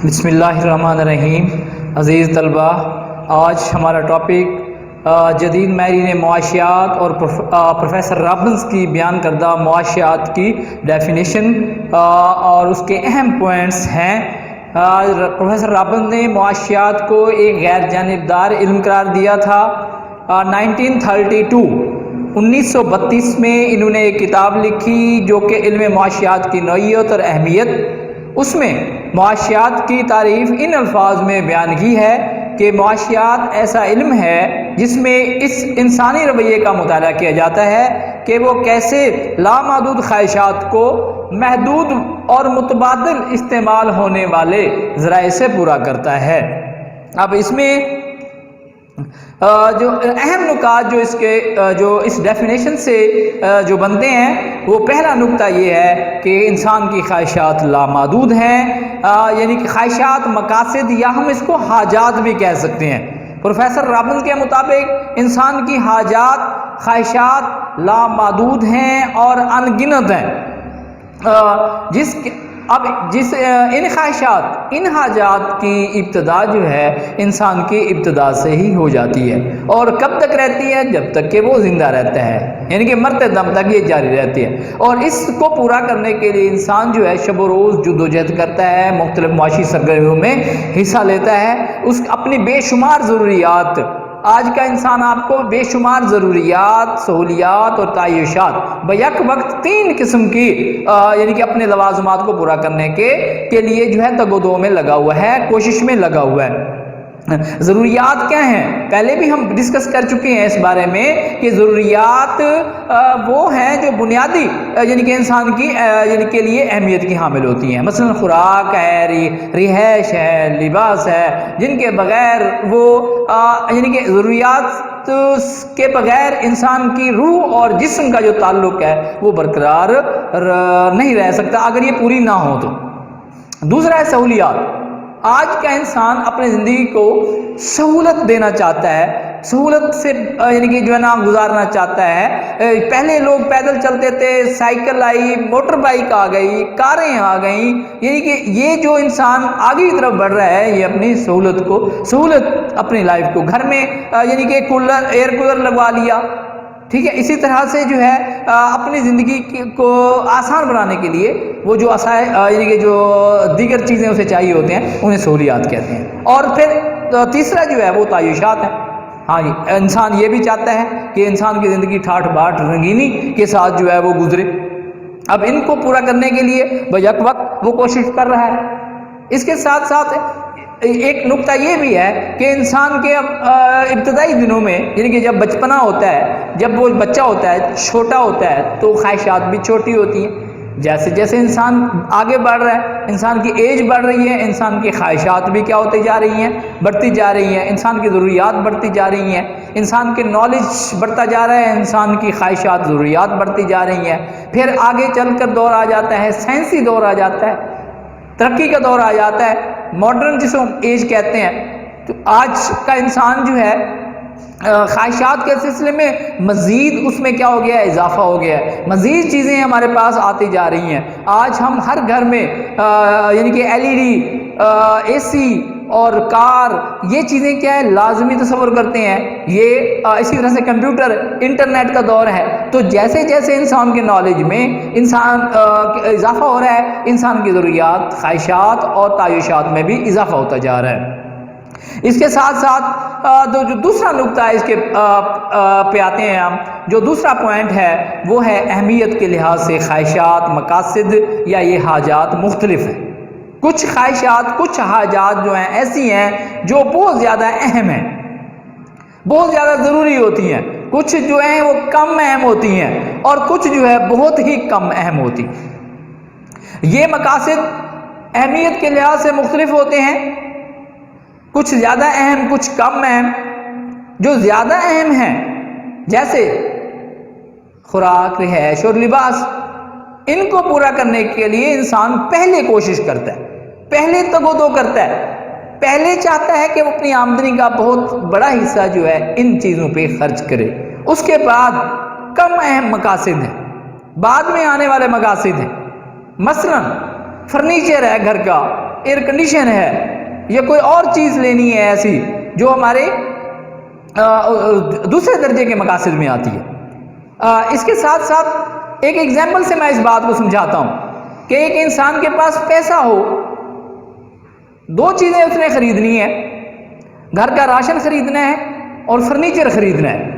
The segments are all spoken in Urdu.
بسم اللہ الرحمن الرحیم۔ عزیز طلبہ، آج ہمارا ٹاپک جدید ماہرین معاشیات اور پروفیسر رابنز کی بیان کردہ معاشیات کی ڈیفینیشن اور اس کے اہم پوائنٹس ہیں۔ پروفیسر رابنز نے معاشیات کو ایک غیر جانبدار علم قرار دیا تھا۔ 1932 میں انہوں نے ایک کتاب لکھی جو کہ علم معاشیات کی نوعیت اور اہمیت، اس میں معاشیات کی تعریف ان الفاظ میں بیان کی ہے کہ معاشیات ایسا علم ہے جس میں اس انسانی رویے کا مطالعہ کیا جاتا ہے کہ وہ کیسے لامحدود خواہشات کو محدود اور متبادل استعمال ہونے والے ذرائع سے پورا کرتا ہے۔ اب اس میں جو اہم نکات جو اس ڈیفینیشن سے جو بنتے ہیں، وہ پہلا نکتہ یہ ہے کہ انسان کی خواہشات لامحدود ہیں، یعنی کہ خواہشات مقاصد یا ہم اس کو حاجات بھی کہہ سکتے ہیں۔ پروفیسر رابنز کے مطابق انسان کی خواہشات لامحدود ہیں اور ان گنت ہیں، ان حاجات کی ابتدا جو ہے انسان کی ابتدا سے ہی ہو جاتی ہے، اور کب تک رہتی ہے؟ جب تک کہ وہ زندہ رہتا ہے، یعنی کہ مرتے دم تک یہ جاری رہتی ہے۔ اور اس کو پورا کرنے کے لیے انسان جو ہے شب و روز جدوجہد کرتا ہے، مختلف معاشی سرگرمیوں میں حصہ لیتا ہے، اس اپنی بے شمار ضروریات، آج کا انسان آپ کو بے شمار ضروریات، سہولیات اور تعیشات بیک وقت 3 قسم کی یعنی کہ اپنے لوازمات کو پورا کرنے کے لیے جو ہے تگ و دو میں لگا ہوا ہے، کوشش میں لگا ہوا ہے۔ ضروریات کیا ہیں؟ پہلے بھی ہم ڈسکس کر چکے ہیں اس بارے میں کہ ضروریات وہ ہیں جو بنیادی یعنی کہ انسان کی یعنی کے لیے اہمیت کی حامل ہوتی ہیں، مثلا خوراک ہے، رہائش ہے، لباس ہے، جن کے بغیر وہ یعنی کہ ضروریات کے بغیر انسان کی روح اور جسم کا جو تعلق ہے وہ برقرار نہیں رہ سکتا اگر یہ پوری نہ ہو تو۔ دوسرا ہے سہولیات۔ آج کا انسان اپنی زندگی کو سہولت دینا چاہتا ہے، سہولت سے یعنی کہ جو ہے نا گزارنا چاہتا ہے۔ پہلے لوگ پیدل چلتے تھے، سائیکل آئی، موٹر بائک آ گئی، کاریں آ گئیں، یعنی کہ یہ جو انسان آگے کی طرف بڑھ رہا ہے یہ اپنی سہولت اپنی لائف کو گھر میں یعنی کہ ایئر کولر لگوا لیا، ٹھیک ہے۔ اسی طرح سے جو ہے اپنی زندگی کو آسان بنانے کے لیے وہ جو یعنی کہ جو دیگر چیزیں اسے چاہیے ہوتے ہیں انہیں سہولیات کہتے ہیں۔ اور پھر تیسرا جو ہے وہ تعیشات ہے۔ ہاں جی، انسان یہ بھی چاہتا ہے کہ انسان کی زندگی ٹھاٹھ باٹھ رنگینی کے ساتھ جو ہے وہ گزرے۔ اب ان کو پورا کرنے کے لیے بیک وقت وہ کوشش کر رہا ہے۔ اس کے ساتھ ساتھ ایک نکتہ یہ بھی ہے کہ انسان کے ابتدائی دنوں میں یعنی کہ جب بچپنا ہوتا ہے، جب وہ بچہ ہوتا ہے، چھوٹا ہوتا ہے، تو خواہشات بھی چھوٹی ہوتی ہیں۔ جیسے جیسے انسان آگے بڑھ رہا ہے، انسان کی ایج بڑھ رہی ہے، انسان کی خواہشات بھی کیا ہوتی جا رہی ہیں؟ بڑھتی جا رہی ہیں۔ انسان کی ضروریات بڑھتی جا رہی ہیں، انسان کے نالج بڑھتا جا رہا ہے، انسان کی خواہشات، ضروریات بڑھتی جا رہی ہیں۔ پھر آگے چل کر دور آ جاتا ہے، سائنسی دور آ جاتا ہے، ترقی کا دور آ جاتا ہے، ماڈرن جسے ہم ایج کہتے ہیں۔ تو آج کا انسان جو ہے خواہشات کے سلسلے میں مزید اس میں کیا ہو گیا ہے؟ اضافہ ہو گیا ہے، مزید چیزیں ہمارے پاس آتی جا رہی ہیں۔ آج ہم ہر گھر میں یعنی کہ LED، AC اور کار، یہ چیزیں کیا ہے؟ لازمی تصور کرتے ہیں۔ یہ اسی طرح سے کمپیوٹر، انٹرنیٹ کا دور ہے۔ تو جیسے جیسے انسان کے نالج میں اضافہ ہو رہا ہے، انسان کی ضروریات، خواہشات اور تعیشات میں بھی اضافہ ہوتا جا رہا ہے۔ اس کے ساتھ ساتھ جو دوسرا نکتہ ہے اس کے پہ آتے ہیں ہم، جو دوسرا پوائنٹ ہے وہ ہے اہمیت کے لحاظ سے خواہشات، مقاصد یا یہ حاجات مختلف ہیں۔ کچھ خواہشات، کچھ حاجات جو ہیں ایسی ہیں جو بہت زیادہ اہم ہیں، بہت زیادہ ضروری ہوتی ہیں، کچھ جو ہیں وہ کم اہم ہوتی ہیں، اور کچھ جو ہے بہت ہی کم اہم ہوتی ہیں۔ یہ مقاصد اہمیت کے لحاظ سے مختلف ہوتے ہیں، کچھ زیادہ اہم، کچھ کم اہم۔ جو زیادہ اہم ہیں جیسے خوراک، رہائش اور لباس، ان کو پورا کرنے کے لیے انسان پہلے کوشش کرتا ہے، پہلے تگ و دو کرتا ہے، پہلے چاہتا ہے کہ وہ اپنی آمدنی کا بہت بڑا حصہ جو ہے ان چیزوں پہ خرچ کرے۔ اس کے بعد کم اہم مقاصد ہیں، بعد میں آنے والے مقاصد ہیں، مثلا فرنیچر ہے گھر کا، ایئر کنڈیشن ہے یا کوئی اور چیز لینی ہے ایسی جو ہمارے دوسرے درجے کے مقاصد میں آتی ہے۔ اس کے ساتھ ساتھ ایک ایگزامپل سے میں اس بات کو سمجھاتا ہوں کہ ایک انسان کے پاس پیسہ ہو، دو چیزیں اس نے خریدنی ہے، گھر کا راشن خریدنا ہے اور فرنیچر خریدنا ہے،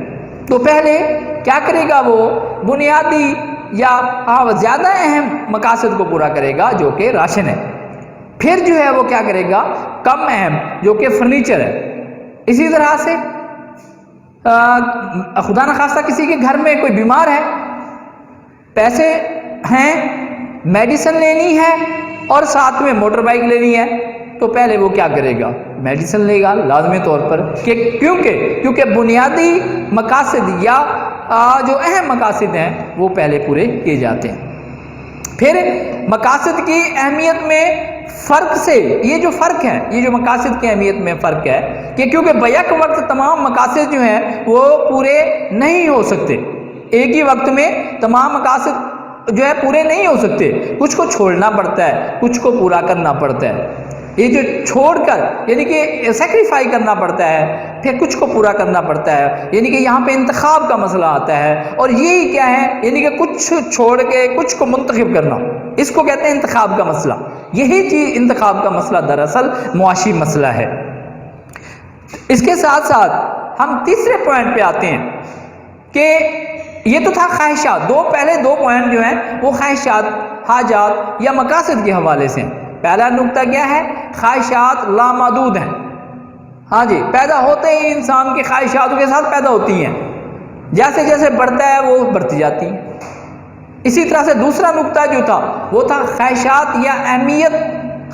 تو پہلے کیا کرے گا؟ وہ بنیادی یا زیادہ اہم مقاصد کو پورا کرے گا جو کہ راشن ہے، پھر جو ہے وہ کیا کرے گا؟ کم اہم جو کہ فرنیچر ہے۔ اسی طرح سے خدا نخواستہ کسی کے گھر میں کوئی بیمار ہے، پیسے ہیں، میڈیسن لینی ہے اور ساتھ میں موٹر بائک لینی ہے، تو پہلے وہ کیا کرے گا؟ میڈیسن لے گا لازمی طور پر، کیونکہ بنیادی مقاصد یا جو اہم مقاصد ہیں وہ پہلے پورے کیے جاتے ہیں۔ پھر مقاصد کی اہمیت میں فرق سے یہ جو فرق ہے، یہ جو مقاصد کی اہمیت میں فرق ہے کہ کیونکہ بیک وقت تمام مقاصد جو ہیں وہ پورے نہیں ہو سکتے، ایک ہی وقت میں تمام مقاصد جو ہے پورے نہیں ہو سکتے، کچھ کو چھوڑنا پڑتا ہے، کچھ کو پورا کرنا پڑتا ہے۔ یہ جو چھوڑ کر یعنی کہ سیکریفائی کرنا پڑتا ہے، پھر کچھ کو پورا کرنا پڑتا ہے، یعنی کہ یہاں پہ انتخاب کا مسئلہ آتا ہے، اور یہی کیا ہے؟ یعنی کہ کچھ چھوڑ کے کچھ کو منتخب کرنا، اس کو کہتے ہیں انتخاب کا مسئلہ۔ یہی چیز انتخاب کا مسئلہ دراصل معاشی مسئلہ ہے۔ اس کے ساتھ ساتھ ہم تیسرے پوائنٹ پہ آتے ہیں کہ یہ تو تھا خواہشات، پہلے دو پوائنٹ جو ہیں وہ خواہشات، حاجات یا مقاصد کے حوالے سے ہیں۔ پہلا نقطہ کیا ہے؟ خواہشات لامحدود ہیں، ہاں جی، پیدا ہوتے ہی انسان کی خواہشات کے ساتھ پیدا ہوتی ہیں، جیسے جیسے بڑھتا ہے وہ بڑھتی جاتی ہیں۔ اسی طرح سے دوسرا نقطہ جو تھا وہ تھا خواہشات یا اہمیت،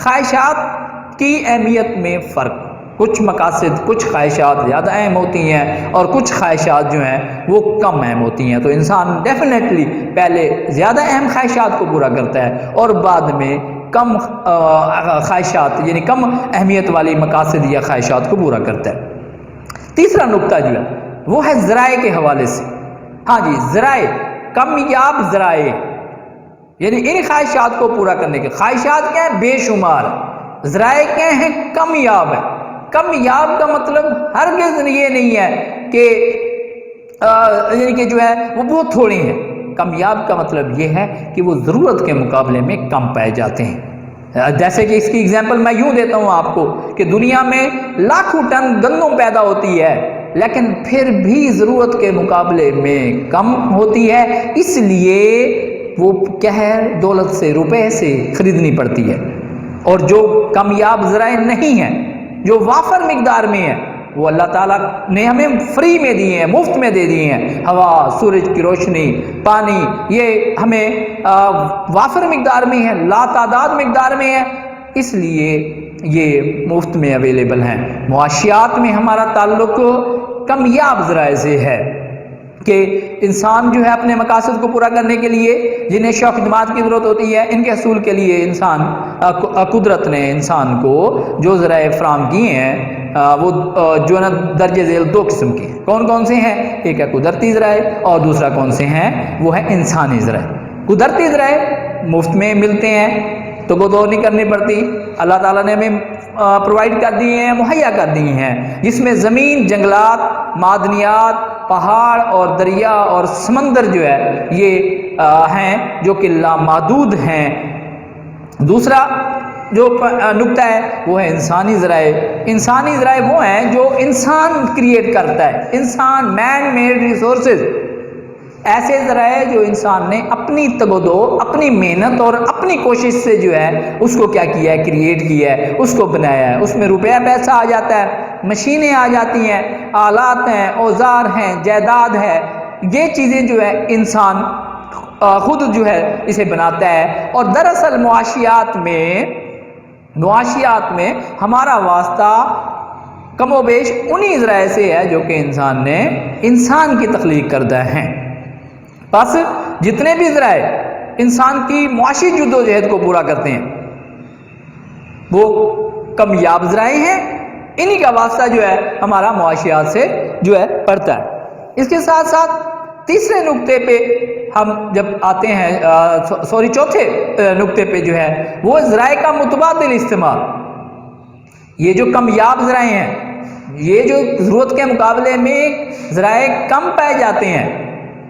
خواہشات کی اہمیت میں فرق، کچھ مقاصد، کچھ خواہشات زیادہ اہم ہوتی ہیں اور کچھ خواہشات جو ہیں وہ کم اہم ہوتی ہیں، تو انسان ڈیفینیٹلی پہلے زیادہ اہم خواہشات کو پورا کرتا ہے اور بعد میں کم خواہشات یعنی کم اہمیت والی مقاصد یا خواہشات کو پورا کرتا ہے۔ تیسرا نقطہ جو ہے وہ ہے ذرائع کے حوالے سے، ہاں جی، ذرائع، کمیاب ذرائع، یعنی ان خواہشات کو پورا کرنے کے خواہشات کیا ہیں؟ بے شمار، ذرائع کیا ہیں؟ کمیاب ہے۔ کمیاب کا مطلب ہرگز یہ نہیں ہے کہ یعنی کہ جو ہے وہ بہت تھوڑی ہیں، کمیاب کا مطلب یہ ہے کہ وہ ضرورت کے مقابلے میں کم پائے جاتے ہیں۔ جیسے کہ اس کی اگزامپل میں یوں دیتا ہوں آپ کو کہ دنیا میں لاکھوں ٹن گندم پیدا ہوتی ہے لیکن پھر بھی ضرورت کے مقابلے میں کم ہوتی ہے، اس لیے وہ کیا ہے؟ دولت سے، روپے سے خریدنی پڑتی ہے۔ اور جو کمیاب ذرائع نہیں ہیں، جو وافر مقدار میں ہیں، وہ اللہ تعالیٰ نے ہمیں فری میں دیے ہیں، مفت میں دے دیے ہیں۔ ہوا، سورج کی روشنی، پانی، یہ ہمیں وافر مقدار میں ہے، لا تعداد مقدار میں ہے، اس لیے یہ مفت میں اویلیبل ہیں۔ معاشیات میں ہمارا تعلق کمیاب ذرائع سے ہے کہ انسان جو ہے اپنے مقاصد کو پورا کرنے کے لیے جنہیں شوق جماعت کی ضرورت ہوتی ہے، ان کے حصول کے لیے انسان قدرت نے انسان کو جو ذرائع فراہم کیے ہیں وہ جو ہے نا درجہ ذیل دو قسم کے ہیں۔ کون کون سے ہیں؟ ایک ہے قدرتی ذرائع اور دوسرا کون سے ہیں؟ وہ ہے انسانی ذرائع۔ قدرتی ذرائع مفت میں ملتے ہیں تو وہ دور نہیں کرنی پڑتی، اللہ تعالیٰ نے ہمیں پرووائڈ کر دی ہیں، مہیا کر دی ہیں، جس میں زمین، جنگلات، معدنیات، پہاڑ اور دریا اور سمندر جو ہے یہ ہیں جو کہ لامحدود ہیں۔ دوسرا جو نقطہ ہے وہ ہے انسانی ذرائع۔ انسانی ذرائع وہ ہیں جو انسان کریٹ کرتا ہے، انسان، مین میڈ ریسورسز، ایسے ذرائع جو انسان نے اپنی تگ و دو، اپنی محنت اور اپنی کوشش سے جو ہے اس کو کیا کیا ہے؟ کریٹ کیا ہے، اس کو بنایا ہے، اس میں روپیہ پیسہ آ جاتا ہے، مشینیں آ جاتی ہیں، آلات ہیں، اوزار ہیں، جائیداد ہے، یہ چیزیں جو ہے انسان خود جو ہے اسے بناتا ہے۔ اور دراصل معاشیات میں ہمارا واسطہ کم و بیش انہی ذرائع سے ہے جو کہ انسان نے انسان کی تخلیق کردہ ہیں۔ بس جتنے بھی ذرائع انسان کی معاشی جدوجہد کو پورا کرتے ہیں وہ کمیاب ذرائع ہیں، انہی کا واسطہ جو ہے ہمارا معاشیات سے جو ہے پڑتا ہے۔ اس کے ساتھ ساتھ تیسرے نقطے پہ ہم جب آتے ہیں چوتھے نقطے پہ جو ہے وہ ذرائع کا متبادل استعمال. یہ جو کمیاب ذرائع ہیں، یہ جو ضرورت کے مقابلے میں ذرائع کم پائے جاتے ہیں،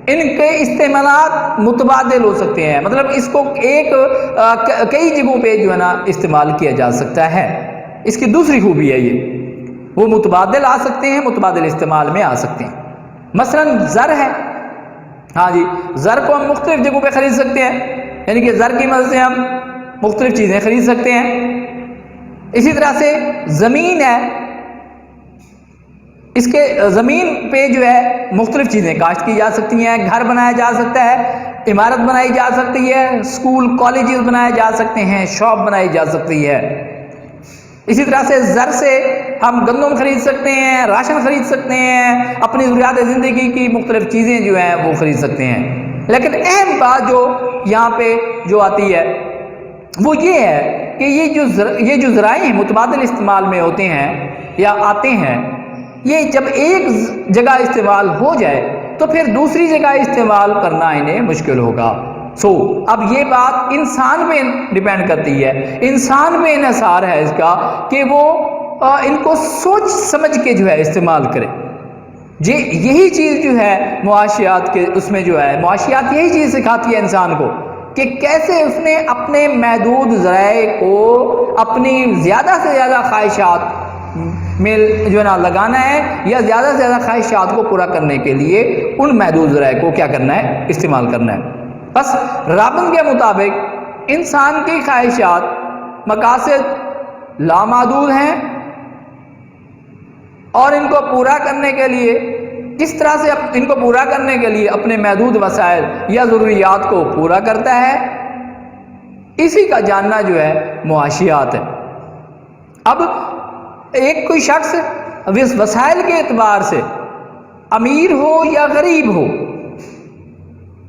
ان کے استعمالات متبادل ہو سکتے ہیں. مطلب اس کو کئی جگہوں پہ جو ہے نا استعمال کیا جا سکتا ہے. اس کی دوسری خوبی ہے یہ، وہ متبادل آ سکتے ہیں، متبادل استعمال میں آ سکتے ہیں. مثلا زر ہے، ہاں جی، زر کو ہم مختلف جگہوں پہ خرید سکتے ہیں، یعنی کہ زر کی مدد سے ہم مختلف چیزیں خرید سکتے ہیں. اسی طرح سے زمین ہے، اس کے زمین پہ جو ہے مختلف چیزیں کاشت کی جا سکتی ہیں، گھر بنایا جا سکتا ہے، عمارت بنائی جا سکتی ہے، اسکول کالجز بنائے جا سکتے ہیں، شاپ بنائی جا سکتی ہے. اسی طرح سے زر سے ہم گندم خرید سکتے ہیں، راشن خرید سکتے ہیں، اپنی ضروریات زندگی کی مختلف چیزیں جو ہیں وہ خرید سکتے ہیں. لیکن اہم بات جو یہاں پہ جو آتی ہے وہ یہ ہے کہ یہ جو ذرائع ہیں متبادل استعمال میں ہوتے ہیں یا آتے ہیں، یہ جب ایک جگہ استعمال ہو جائے تو پھر دوسری جگہ استعمال کرنا انہیں مشکل ہوگا. اب یہ بات انسان پہ ڈیپینڈ کرتی ہے، انسان پہ انحصار ہے اس کا کہ وہ ان کو سوچ سمجھ کے جو ہے استعمال کرے. یہی چیز جو ہے معاشیات کے اس میں جو ہے معاشیات یہی چیز سکھاتی ہے انسان کو کہ کیسے اس نے اپنے محدود ذرائع کو اپنی زیادہ سے زیادہ خواہشات میں جو ہے نا لگانا ہے، یا زیادہ سے زیادہ خواہشات کو پورا کرنے کے لیے ان محدود ذرائع کو کیا کرنا ہے، استعمال کرنا ہے. بس رابن کے مطابق انسان کی خواہشات مقاصد لامحدود ہیں، اور ان کو پورا کرنے کے لیے کس طرح سے ان کو پورا کرنے کے لیے اپنے محدود وسائل یا ضروریات کو پورا کرتا ہے، اسی کا جاننا جو ہے معاشیات ہے. اب ایک کوئی شخص وسائل کے اعتبار سے امیر ہو یا غریب ہو،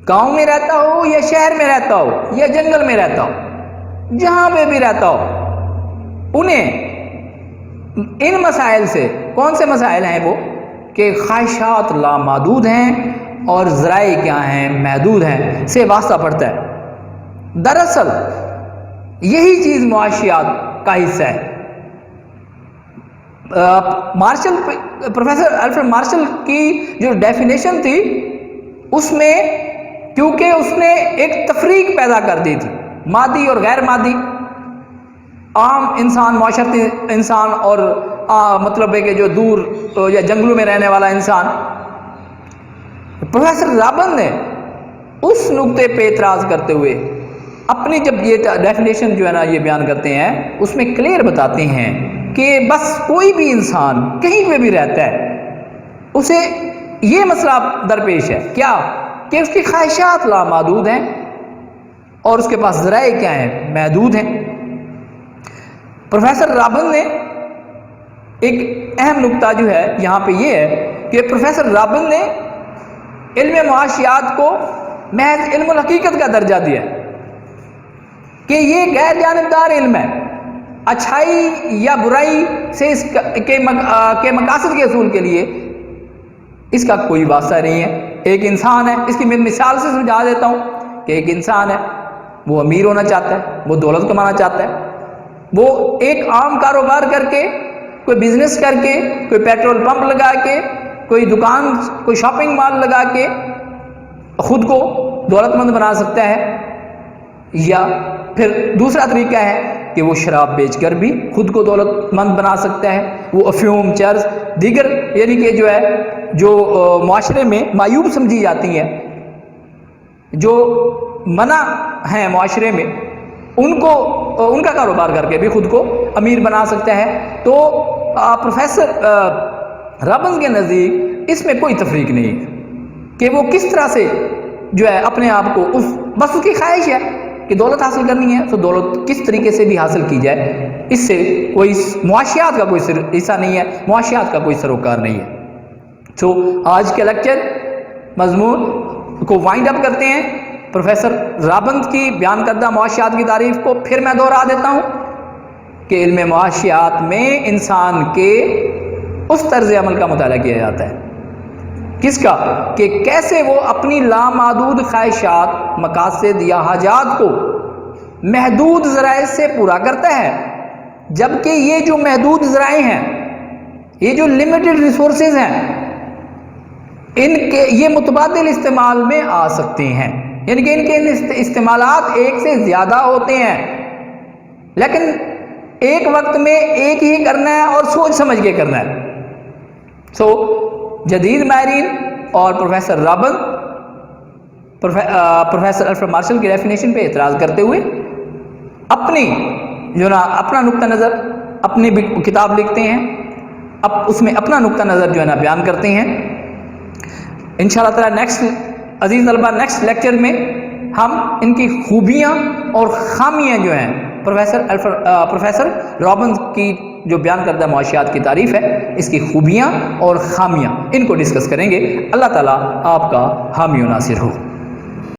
گاؤں میں رہتا ہو یا شہر میں رہتا ہو یا جنگل میں رہتا ہو، جہاں پہ بھی رہتا ہو، انہیں ان مسائل سے، کون سے مسائل ہیں وہ، کہ خواہشات لامحدود ہیں اور ذرائع کیا ہیں، محدود ہیں، سے واسطہ پڑتا ہے. دراصل یہی چیز معاشیات کا حصہ ہے. پروفیسر الفریڈ مارشل کی جو ڈیفینیشن تھی اس میں، کیونکہ اس نے ایک تفریق پیدا کر دی تھی مادی اور غیر مادی، عام انسان، معاشرتی انسان، اور مطلب ہے کہ جو دور یا جنگلوں میں رہنے والا انسان. پروفیسر رابن نے اس نقطے پہ اعتراض کرتے ہوئے اپنی جب یہ ڈیفینیشن جو ہے نا یہ بیان کرتے ہیں، اس میں کلیئر بتاتے ہیں کہ بس کوئی بھی انسان کہیں پہ بھی رہتا ہے، اسے یہ مسئلہ درپیش ہے کیا، کہ اس کی خواہشات لامحدود ہیں اور اس کے پاس ذرائع کیا ہیں، محدود ہیں. پروفیسر رابن نے ایک اہم نقطہ جو ہے یہاں پہ یہ ہے کہ پروفیسر رابن نے علم معاشیات کو محض علم الحقیقت کا درجہ دیا کہ یہ غیر جانبدار علم ہے، اچھائی یا برائی سے اس کے مقاصد کے حصول کے لیے اس کا کوئی واسطہ نہیں ہے. ایک انسان ہے، اس کی میں مثال سے سمجھا دیتا ہوں کہ ایک انسان ہے، وہ امیر ہونا چاہتا ہے، وہ دولت کمانا چاہتا ہے، وہ ایک عام کاروبار کر کے، کوئی بزنس کر کے، کوئی پیٹرول پمپ لگا کے، کوئی دکان، کوئی شاپنگ مال لگا کے خود کو دولت مند بنا سکتا ہے. یا پھر دوسرا طریقہ ہے کہ وہ شراب بیچ کر بھی خود کو دولت مند بنا سکتا ہے. وہ افیون، چرس، دیگر یعنی کہ جو ہے جو معاشرے میں معیوب سمجھی جاتی ہیں، جو منع ہیں معاشرے میں، ان کا کاروبار کر کے بھی خود کو امیر بنا سکتا ہے. تو پروفیسر رابن کے نزدیک اس میں کوئی تفریق نہیں ہے کہ وہ کس طرح سے جو ہے اپنے آپ کو بس اس کی خواہش ہے کہ دولت حاصل کرنی ہے، تو دولت کس طریقے سے بھی حاصل کی جائے، اس سے کوئی معاشیات کا کوئی حصہ نہیں ہے، معاشیات کا کوئی سروکار نہیں ہے. تو آج کے لیکچر مضمون کو وائنڈ اپ کرتے ہیں. پروفیسر رابن کی بیان کردہ معاشیات کی تعریف کو پھر میں دوہرا دیتا ہوں کہ علم معاشیات میں انسان کے اس طرز عمل کا مطالعہ کیا جاتا ہے کس کا؟ کہ کیسے وہ اپنی لامحدود خواہشات، مقاصد یا حاجات کو محدود ذرائع سے پورا کرتا ہے، جبکہ یہ جو محدود ذرائع ہیں، یہ جو لمیٹڈ ریسورسز ہیں، ان کے یہ متبادل استعمال میں آ سکتے ہیں، یعنی کہ ان کے استعمالات ایک سے زیادہ ہوتے ہیں، لیکن ایک وقت میں ایک ہی کرنا ہے اور سوچ سمجھ کے کرنا ہے۔ جدید ماہرین اور professor Robin professor Alfred Marshall کی ڈیفینیشن پہ اعتراض کرتے ہوئے اپنا نقطہ نظر اپنی کتاب لکھتے ہیں، اس میں اپنا نقطہ نظر جو ہے نا بیان کرتے ہیں۔ انشاءاللہ تعالی عزیز طلبہ نیکسٹ لیکچر میں ہم ان کی خوبیاں اور خامیاں جو ہیں پروفیسر رابنز کی جو بیان کردہ معاشیات کی تعریف ہے، اس کی خوبیاں اور خامیاں ان کو ڈسکس کریں گے۔ اللہ تعالیٰ آپ کا حامی و ناصر ہو۔